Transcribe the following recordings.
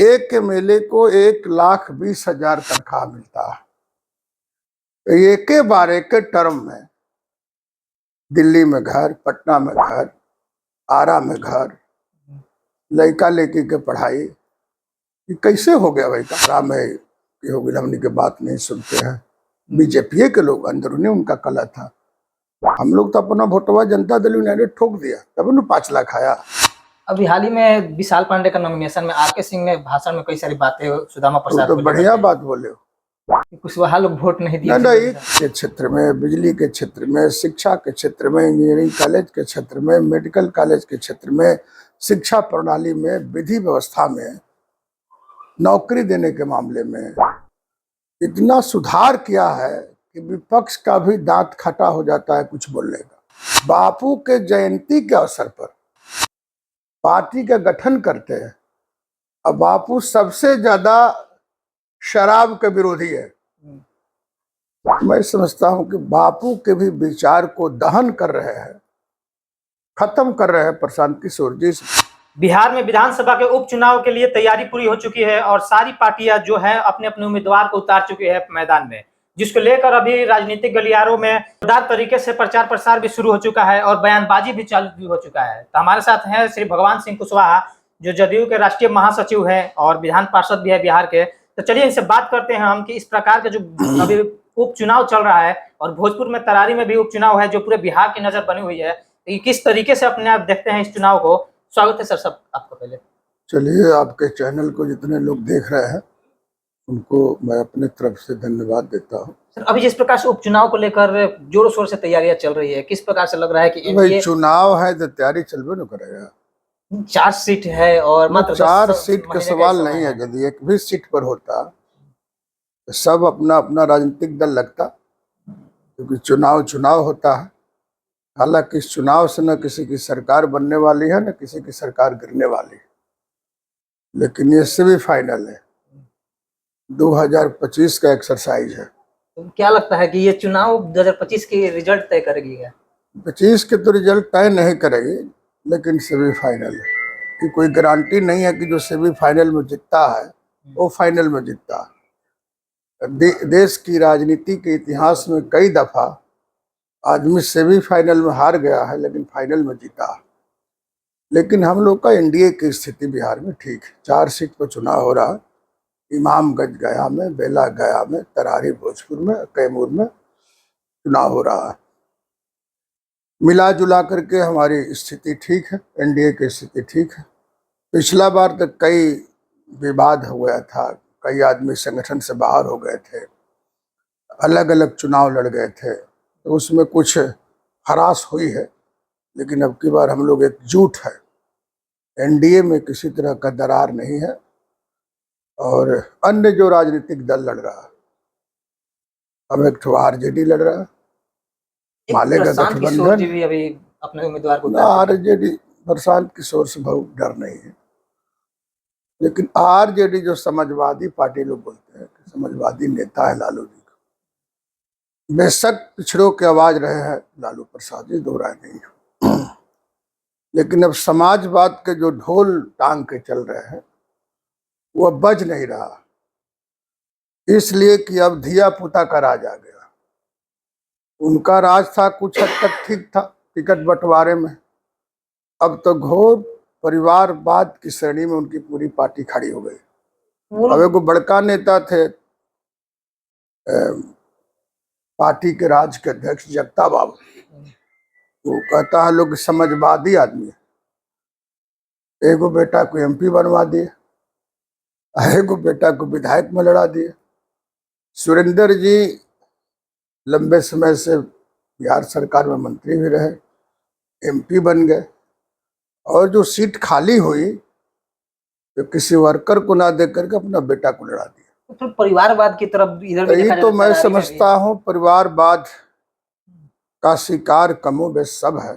एक एमएलए को 1,20,000 तनख्वाह मिलता है। तो एक के बार एक के टर्म में दिल्ली में घर, पटना में घर, आरा में घर, लड़का लड़की के पढ़ाई, ये कैसे हो गया भाई? कमरा में हो गया, हमने के बात नहीं सुनते हैं। बीजेपी के लोग अंदरूनी उनका कला था। हम लोग तो अपना वोटवा जनता दल यूनाइटेड ठोक दिया, तब न 5 लाख आया। अभी हाल ही में विशाल पांडे का नॉमिनेशन में आरके सिंह ने भाषण में कई सारी बातें सुदामा प्रसाद तो बढ़िया बात बोले हो। कुछ वहाँ लोग वोट नहीं दिए। नहीं, के क्षेत्र में, बिजली के क्षेत्र में, शिक्षा के क्षेत्र में, इंजीनियरिंग कॉलेज के क्षेत्र में, मेडिकल कॉलेज के क्षेत्र में, शिक्षा प्रणाली में, विधि व्यवस्था में, नौकरी देने के मामले में इतना सुधार किया है कि विपक्ष का भी दांत खटा हो जाता है कुछ बोलने का। बापू के जयंती के अवसर पर पार्टी का गठन करते हैं। अब बापू सबसे ज्यादा शराब के विरोधी है। मैं समझता हूं कि बापू के भी विचार को दहन कर रहे हैं, खत्म कर रहे हैं प्रशांत किशोर जी। बिहार में विधानसभा के उपचुनाव के लिए तैयारी पूरी हो चुकी है और सारी पार्टियां जो है अपने अपने उम्मीदवार को उतार चुकी है मैदान में, जिसको लेकर अभी राजनीतिक गलियारों में जोरदार तरीके से प्रचार प्रसार भी शुरू हो चुका है और बयानबाजी भी चालू हो चुका है। तो हमारे साथ हैं श्री भगवान सिंह कुशवाहा, जो जदयू के राष्ट्रीय महासचिव है और विधान पार्षद भी है बिहार के। तो चलिए इनसे बात करते हैं हम कि इस प्रकार का जो अभी उपचुनाव चल रहा है और भोजपुर में तरारी में भी उपचुनाव है जो पूरे बिहार की नजर बनी हुई है, तो किस तरीके से अपने आप देखते हैं इस चुनाव को? स्वागत है सर सब आपका। पहले चलिए, आपके चैनल को जितने लोग देख रहे हैं उनको मैं अपने तरफ से धन्यवाद देता हूँ। सर, अभी जिस प्रकार से उपचुनाव को लेकर जोरों शोर से तैयारियां चल रही है, किस प्रकार से लग रहा है कि भाई चुनाव है तो तैयारी चलबे न करेगा। 4 सीट है और मात्र 4 सीट का सवाल नहीं है। यदि एक भी सीट पर होता तो सब अपना अपना राजनीतिक दल लगता, क्योंकि चुनाव होता है। हालांकि इस चुनाव से न किसी की सरकार बनने वाली है न किसी की सरकार गिरने वाली है, लेकिन ये सेमी फाइनल है, 2025 का एक्सरसाइज है। तो क्या लगता है कि ये चुनाव 2025 के रिजल्ट तय करेगी? 25 के तो रिजल्ट तय नहीं करेगी, लेकिन सेमीफाइनल है कि कोई गारंटी नहीं है कि जो सेमीफाइनल में जीतता है वो फाइनल में जीतता है। देश की राजनीति के इतिहास में कई दफा आदमी सेमीफाइनल में हार गया है लेकिन फाइनल में जीता है। लेकिन हम लोग का एनडीए की स्थिति बिहार में ठीक है। 4 सीट पर चुनाव हो रहा है। इमामगंज गया में, बेला गया में, तरारी भोजपुर में, कैमूर में चुनाव हो रहा है। मिला जुला करके हमारी स्थिति ठीक है, एनडीए की स्थिति ठीक है। पिछला बार तक कई विवाद हो गया था, कई आदमी संगठन से बाहर हो गए थे, अलग अलग चुनाव लड़ गए थे, तो उसमें कुछ हरास हुई है। लेकिन अब की बार हम लोग एकजुट है, एनडीए में किसी तरह का दरार नहीं है। और अन्य जो राजनीतिक दल लड़ रहा है, अब एक ठो आरजेडी लड़ रहा है, माले का गठबंधन भी अभी अपने उम्मीदवार को आरजेडी। प्रशांत किशोर से बहुत डर नहीं है, लेकिन आरजेडी जो समाजवादी पार्टी लोग बोलते हैं कि समाजवादी नेता है लालू जी का, बेशक पिछड़ों की आवाज रहे हैं लालू प्रसाद जी, दो राय नहीं है। लेकिन अब समाजवाद के जो ढोल टांग के चल रहे हैं वो बज नहीं रहा, इसलिए कि अब धिया पुता का राज आ गया। उनका राज था कुछ हद तक ठीक था टिकट बंटवारे में, अब तो घोर परिवारवाद की श्रेणी में उनकी पूरी पार्टी खड़ी हो गई। अब एक बड़का नेता थे पार्टी के राज्य के अध्यक्ष जगता बाबू, वो कहता है लोग समाजवादी आदमी है। एगो बेटा को एमपी बनवा दिए, एगो बेटा को विधायक में लड़ा दिए। सुरेंद्र जी लंबे समय से बिहार सरकार में मंत्री भी रहे, एमपी बन गए, और जो सीट खाली हुई तो किसी वर्कर को ना दे करके अपना बेटा को लड़ा दिया। तो परिवारवाद की तरफ इधर भी देखा तो मैं समझता हूँ परिवारवाद का शिकार कमोबेश सब है।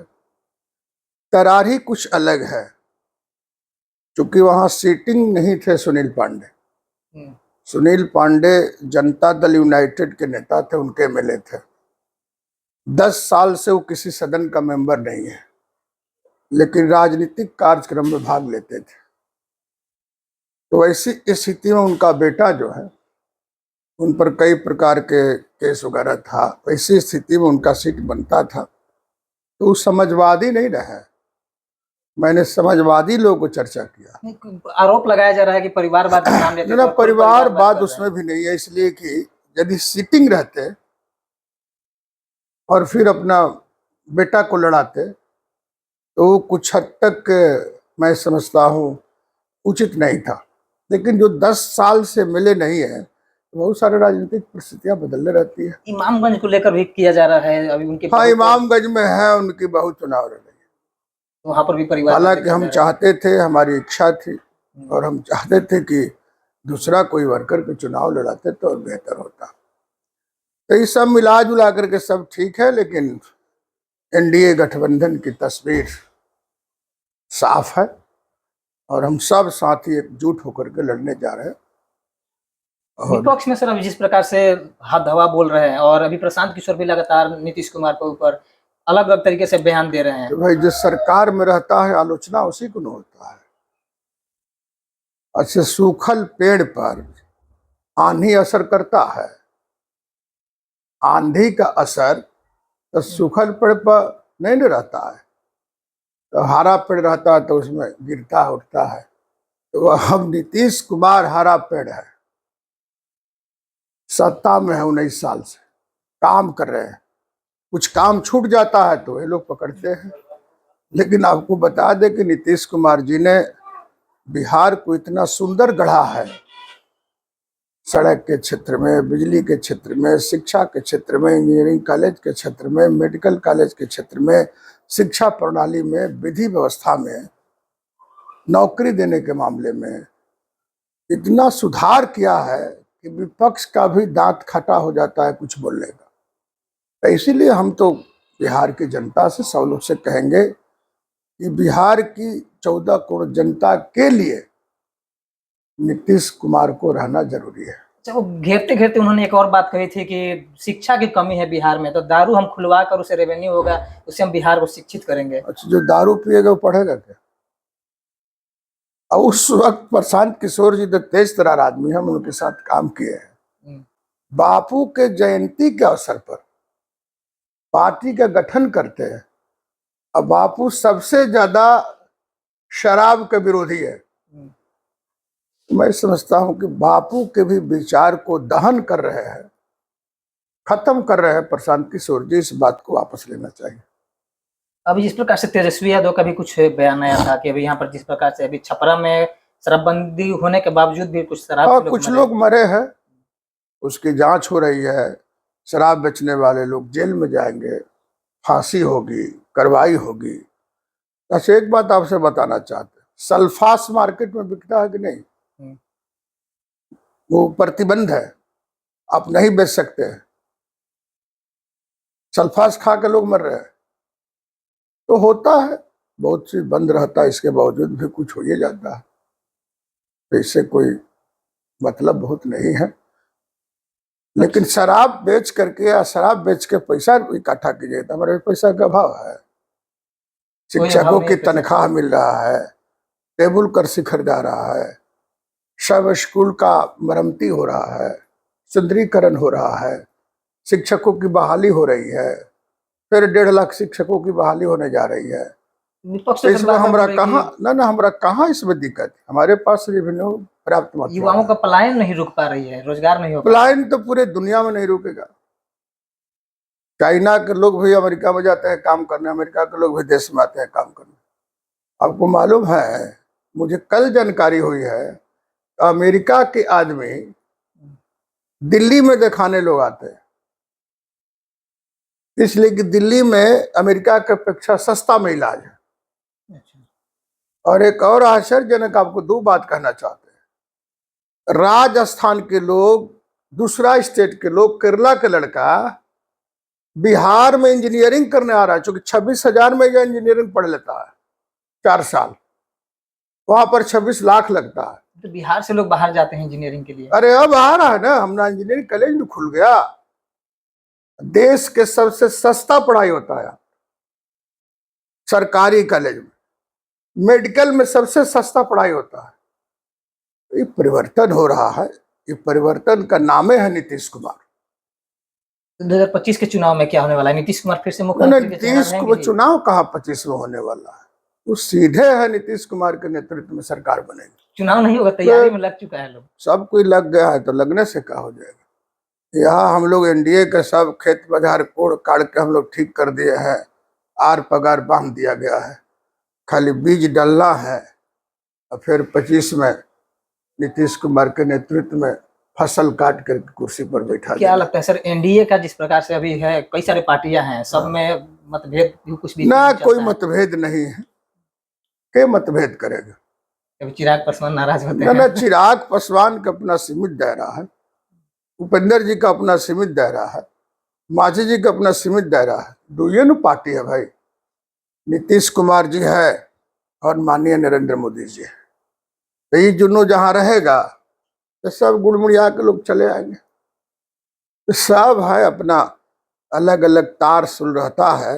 तरारी कुछ अलग है, क्योंकि वहां सीटिंग नहीं थे सुनील पांडे। सुनील पांडे जनता दल यूनाइटेड के नेता थे, उनके एमएलए थे। 10 साल से वो किसी सदन का मेंबर नहीं है, लेकिन राजनीतिक कार्यक्रम में भाग लेते थे। तो ऐसी स्थिति में उनका बेटा जो है, उन पर कई प्रकार के केस वगैरह था, ऐसी स्थिति में उनका सीट बनता था, तो वो समाजवादी नहीं रहे। मैंने समाजवादी लोगों को चर्चा किया। आरोप लगाया जा रहा है कि परिवारवाद का नाम लेते ना थे और कोई परिवारवाद कर उसमें भी नहीं है, इसलिए कि यदि सीटिंग रहते और फिर अपना बेटा को लड़ाते तो वो कुछ हद तक मैं समझता हूँ उचित नहीं था। लेकिन जो 10 साल से मिले नहीं है, बहुत सारे राजनीतिक परिस्थितियां बदलने रहती है। इमामगंज को लेकर भी किया जा रहा है अभी उनके हाँ, इमामगंज में है उनकी बहू चुनाव लड़ रही है। वहां पर भी परिवार, हालांकि हम चाहते थे, हमारी इच्छा थी और हम चाहते थे कि दूसरा कोई वर्कर के चुनाव लड़ाते तो और बेहतर होता। तो ये सब मिला जुला करके सब ठीक है, लेकिन एनडीए गठबंधन की तस्वीर साफ है और हम सब साथी एकजुट होकर के लड़ने जा रहे हैं। विपक्ष में सर अभी जिस प्रकार से हाथ हवा बोल रहे हैं और अभी प्रशांत किशोर भी लगातार नीतीश कुमार के ऊपर अलग अलग तरीके से बयान दे रहे हैं। तो भाई, जिस सरकार में रहता है आलोचना उसी को न होता है। अच्छे सूखल पेड़ पर आंधी असर करता है, आंधी का असर तो सूखल पेड़ पर नहीं न रहता है। तो हरा पेड़ रहता है तो उसमें गिरता उठता है। तो हम नीतीश कुमार हरा पेड़ है, सत्ता में है 19 साल से, काम कर रहे हैं। कुछ काम छूट जाता है तो ये लोग पकड़ते हैं। लेकिन आपको बता दें कि नीतीश कुमार जी ने बिहार को इतना सुंदर गढ़ा है, सड़क के क्षेत्र में, बिजली के क्षेत्र में, शिक्षा के क्षेत्र में, इंजीनियरिंग कॉलेज के क्षेत्र में, मेडिकल कॉलेज के क्षेत्र में, शिक्षा प्रणाली में, विधि व्यवस्था में, नौकरी देने के मामले में इतना सुधार किया है कि विपक्ष का भी दांत खटा हो जाता है कुछ बोलने का। तो इसीलिए हम तो बिहार की जनता से, सब लोग से कहेंगे कि बिहार की 14 करोड़ जनता के लिए नीतीश कुमार को रहना जरूरी है। अच्छा, वो घेरते घेरते उन्होंने एक और बात कही थी कि शिक्षा की कमी है बिहार में, तो दारू हम खुलवा कर उसे रेवेन्यू होगा, उससे हम बिहार को शिक्षित करेंगे। अच्छा, जो दारू पिएगा वो पढ़ेगा क्या? और उस वक्त प्रशांत किशोर जी तो तेज तरार आदमी, हम उनके साथ काम किए हैं। बापू के जयंती के अवसर पर पार्टी का गठन करते हैं और बापू सबसे ज्यादा शराब के विरोधी है। मैं समझता हूं कि बापू के भी विचार को दहन कर रहे हैं, खत्म कर रहे हैं प्रशांत किशोर जी। इस बात को वापस लेना चाहिए। अभी जिस प्रकार से तेजस्वी यादव का भी कुछ बयान आया था कि अभी यहाँ पर जिस प्रकार से अभी छपरा में शराबबंदी होने के बावजूद भी कुछ शराब कुछ लोग मरे हैं, उसकी जांच हो रही है। शराब बेचने वाले लोग जेल में जाएंगे, फांसी होगी, कार्रवाई होगी। अच्छा, एक बात आपसे बताना चाहते हैं, सल्फास मार्केट में बिकता है कि नहीं? वो प्रतिबंध है, आप नहीं बेच सकते हैं। सल्फास खा के लोग मर रहे हैं। तो होता है, बहुत चीज बंद रहता है, इसके बावजूद भी कुछ हो ही जाता है। तो इससे कोई मतलब बहुत नहीं है। लेकिन शराब बेच करके या शराब बेच के पैसा इकट्ठा कीजिए तो हमारे पैसा का अभाव है। शिक्षकों की तनख्वाह मिल रहा है, टेबल कुर्सी खरीदा रहा है, सब स्कूल का मरम्मती हो रहा है, सुंदरीकरण हो रहा है, शिक्षकों की बहाली हो रही है, फिर 1.5 लाख शिक्षकों की बहाली होने जा रही है। तो इसमें हमारा कहाँ इसमें दिक्कत है? हमारे पास रेवेन्यू पर्याप्त मात्रा, युवाओं का पलायन नहीं रुक पा रही है, रोजगार नहीं हो पा। पलायन तो पूरे दुनिया में नहीं रुकेगा। चाइना के लोग भी अमेरिका में जाते हैं काम करने, अमेरिका के लोग भी देश में आते हैं काम करने। आपको मालूम है, मुझे कल जानकारी हुई है, अमेरिका के आदमी दिल्ली में दिखाने लोग आते हैं, इसलिए कि दिल्ली में अमेरिका के अपेक्षा सस्ता में इलाज है। और एक और आश्चर्यजनक आपको 2 बात कहना चाहते हैं। राजस्थान के लोग, दूसरा स्टेट के लोग, केरला के लड़का बिहार में इंजीनियरिंग करने आ रहा है, क्योंकि 26,000 में यह इंजीनियरिंग पढ़ लेता है 4 साल, वहां पर 26 लाख लगता है। तो बिहार से लोग बाहर जाते हैं इंजीनियरिंग के लिए। अरे अब आ रहा है ना, हमारा इंजीनियरिंग कॉलेज भी खुल गया। देश के सबसे सस्ता पढ़ाई होता है सरकारी कॉलेज में, मेडिकल में सबसे सस्ता पढ़ाई होता है। ये परिवर्तन हो रहा है, ये परिवर्तन का नाम है नीतीश कुमार। 2025 के चुनाव में क्या होने वाला है? नीतीश कुमार फिर से ना मुख्यमंत्री के चेहरा नीतीश को रहेंगे? चुनाव कहाँ 25 में होने वाला है, वो सीधे है नीतीश कुमार के नेतृत्व में सरकार बनेगी। चुनाव नहीं होगा, तैयारी में लग चुका है लोग। सब कोई लग गया है तो लगने से क्या हो जाएगा। यहाँ हम लोग एनडीए के सब खेत बाजार कोड़ काट के हम लोग ठीक कर दिए हैं, आर पगार बांध दिया गया है, खाली बीज डालना है और फिर 25 में नीतीश कुमार के नेतृत्व में फसल काट कर कुर्सी पर बैठा क्या देना। लगता है सर, एनडीए का जिस प्रकार से अभी है, कई सारे पार्टियां हैं, सब में मतभेद भी कुछ भी ना चलता कोई है। मतभेद नहीं है, के मतभेद करेगा। कभी चिराग पासवान नाराज होते ना हैं। चिराग पासवान का अपना सीमित दायरा है, उपेंद्र जी का अपना सीमित दायरा है, मांझी जी का अपना सीमित दायरा है। दो ये पार्टी है भाई, नीतीश कुमार जी है और माननीय नरेंद्र मोदी जी है। तो ये दोनों जहां रहेगा तो सब गुड़मुड़िया के लोग चले आएंगे। तो सब है अपना अलग अलग तार सुल रहता है,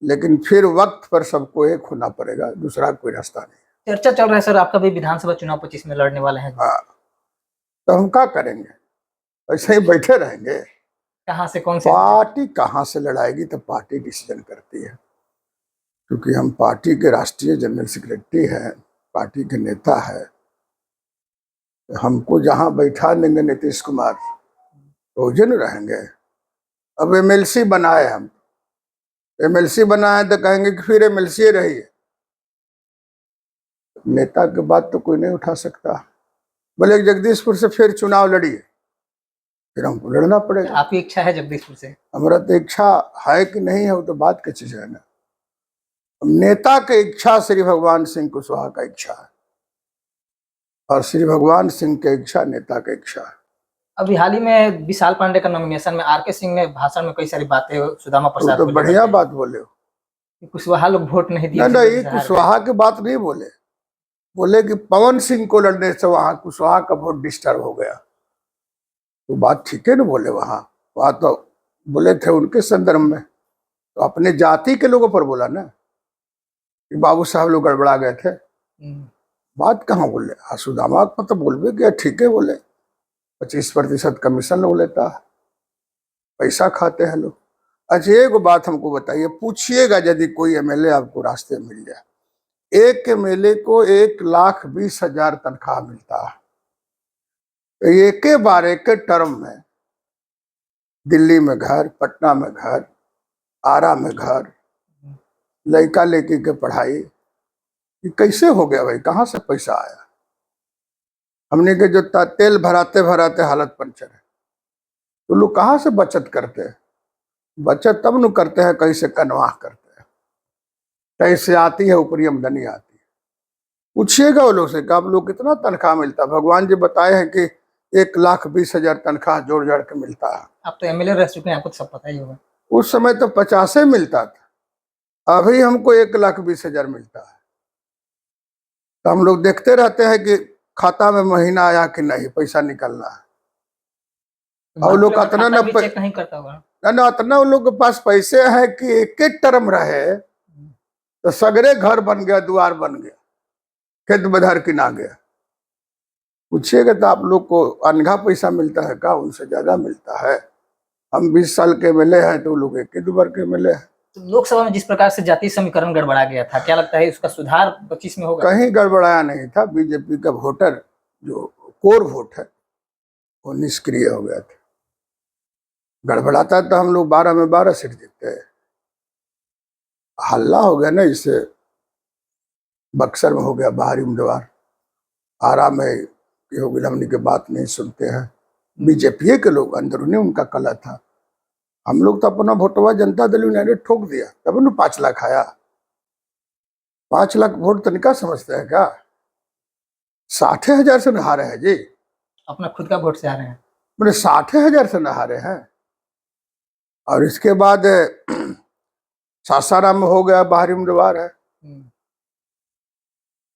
लेकिन फिर वक्त पर सबको एक होना पड़ेगा, दूसरा कोई रास्ता नहीं। चर्चा चल रहा है सर, आपका भी विधानसभा चुनाव 25 में लड़ने वाले हैं। हाँ, तो हम क्या करेंगे, ऐसे ही बैठे रहेंगे। कहाँ से, कौन से? पार्टी कहाँ से लड़ाएगी तो पार्टी डिसीजन करती है, क्योंकि हम पार्टी के राष्ट्रीय जनरल सेक्रेटरी हैं, पार्टी के नेता है। हमको जहां बैठा देंगे नीतीश कुमार तो जन रहेंगे। अब एमएलसी बनाए, हम एमएलसी बनाए तो कहेंगे कि फिर एमएलसी रहिए। नेता के बात तो कोई नहीं उठा सकता। बोले जगदीशपुर से फिर चुनाव लड़िए, फिर हमको लड़ना पड़ेगा। आपकी इच्छा है जगदीशपुर से? हमारा तो इच्छा है कि नहीं है, वो तो बात की चीज है ना। नेता की इच्छा श्री भगवान सिंह कुशवाहा का इच्छा है, और श्री भगवान सिंह की इच्छा नेता की इच्छा है। अभी हाल ही में विशाल पांडे का नॉमिनेशन में आरके सिंह ने भाषण में कई सारी बातें सुदामा प्रसाद तो को बढ़िया बात बोले हो। कुशवाहा लोग वोट नहीं दिए। नहीं, कुशवाहा की बात नहीं बोले, बोले कि पवन सिंह को लड़ने से वहां कुशवाहा का वोट डिस्टर्ब हो गया। तो बात ठीक है ना, बोले वहां तो बोले थे उनके संदर्भ में, तो अपने जाति के लोगों पर बोला ना कि बाबू साहब लोग गड़बड़ा गए थे। बात कहाँ बोले, सुदामा को तो बोलबे कि ठीक है, बोले 25% कमीशन लोग लेता है, पैसा खाते हैं लोग। अच्छा एक बात हमको बताइए, पूछिएगा यदि कोई एमएलए आपको रास्ते में मिल जाए, एक एमएलए को 1,20,000 तनख्वाह मिलता है। तो एक बार एक टर्म में दिल्ली में घर, पटना में घर, आरा में घर, लड़का लड़की के पढ़ाई, ये कैसे हो गया भाई, कहाँ से पैसा आया। हमने के जो तेल भराते भराते हालत पंचर है, तो लोग कहाँ से बचत करते हैं। बचत तब न करते हैं कहीं से कनवाह करते हैं, कहीं से आती है ऊपरी आमदनी आती है। पूछिएगा वो लोग से कि आप लोग कितना तनख्वाह मिलता है। भगवान जी बताए हैं कि 1,20,000 तनख्वाह जोड़ जाड़ के मिलता है। आप तो एमएलए रह चुके हैं, आपको तो सब पता ही होगा। उस समय तो 50 मिलता था, अभी हमको 1,20,000 मिलता है। तो हम लोग देखते रहते हैं कि खाता में महीना आया कि नहीं, पैसा निकलना है। और लोग अतना न चेक नहीं करता होगा ना, अतना उन लोग के पास पैसे हैं कि एक एक टर्म रहे तो सगरे घर बन गया, द्वार बन गया, खेत बधार किना गया। पूछिएगा तो आप लोग को अनघा पैसा मिलता है का, उनसे ज्यादा मिलता है। हम 20 साल के एमएलए हैं तो लोग 21 बार के एमएलए हैं। तो लोकसभा में जिस प्रकार से जातीय समीकरण गड़बड़ा गया था, क्या लगता है उसका सुधार 25 में होगा? कहीं गड़बड़ाया नहीं था। बीजेपी का वोटर जो कोर वोट है वो निष्क्रिय हो गया था। गड़बड़ाता तो हम लोग 12 में 12 सीट जीतते हैं। हल्ला हो गया ना, इससे बक्सर में हो गया बाहरी उम्मीदवार, आरा में हो गया, हमने के बात नहीं सुनते हैं। बीजेपी के लोग अंदरूनी उनका कला था। हम लोग तो अपना वोटवा जनता दल यूनाइटेड ठोक दिया, तब न 5 लाख आया। 5 लाख वोट तनिका समझते हैं क्या? 60,000 से न हारे हैं जी, अपना खुद का वोट से आ रहे हैं। मैंने 60,000 से न हारे हैं। और इसके बाद सासाराम में हो गया बाहरी उम्मीदवार है,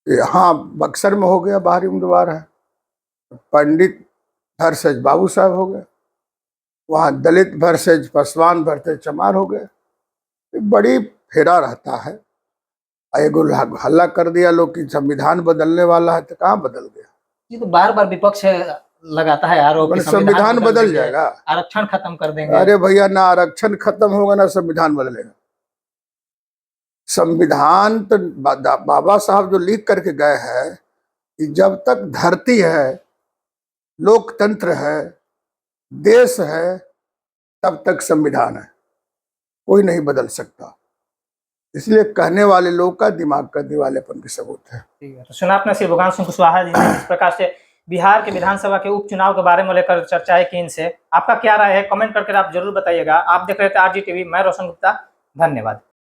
यहाँ बक्सर में हो गया बाहरी उम्मीदवार है, पंडित वर्सेज बाबू साहब हो गए, वहाँ दलित वर्सेज पासवान वर्सेज चमार हो गए। बड़ी फेरा रहता है। एगो हल्ला कर दिया लोग कि संविधान बदलने वाला है, तो कहाँ बदल गया। ये तो बार बार विपक्ष लगाता है आरोप कि संविधान बदल देंगे, जाएगा। आरक्षण खत्म कर देंगे। अरे भैया, ना आरक्षण खत्म होगा ना संविधान बदलेगा। संविधान तो बाबा साहब जो लिख करके गए हैं कि जब तक धरती है, लोकतंत्र है, देश है, तब तक संविधान है, कोई नहीं बदल सकता। इसलिए कहने वाले लोग का दिमाग का दिवालेपन की सबूत है। ठीक है, तो सुना आपने श्री भगवान सिंह कुशवाहा जी ने जिस प्रकार से बिहार के विधानसभा के उपचुनाव के बारे में लेकर चर्चाएं की इनसे, आपका क्या राय है कमेंट करके आप जरूर बताइएगा। आप देख रहे थे RG TV, मैं रोशन गुप्ता, धन्यवाद।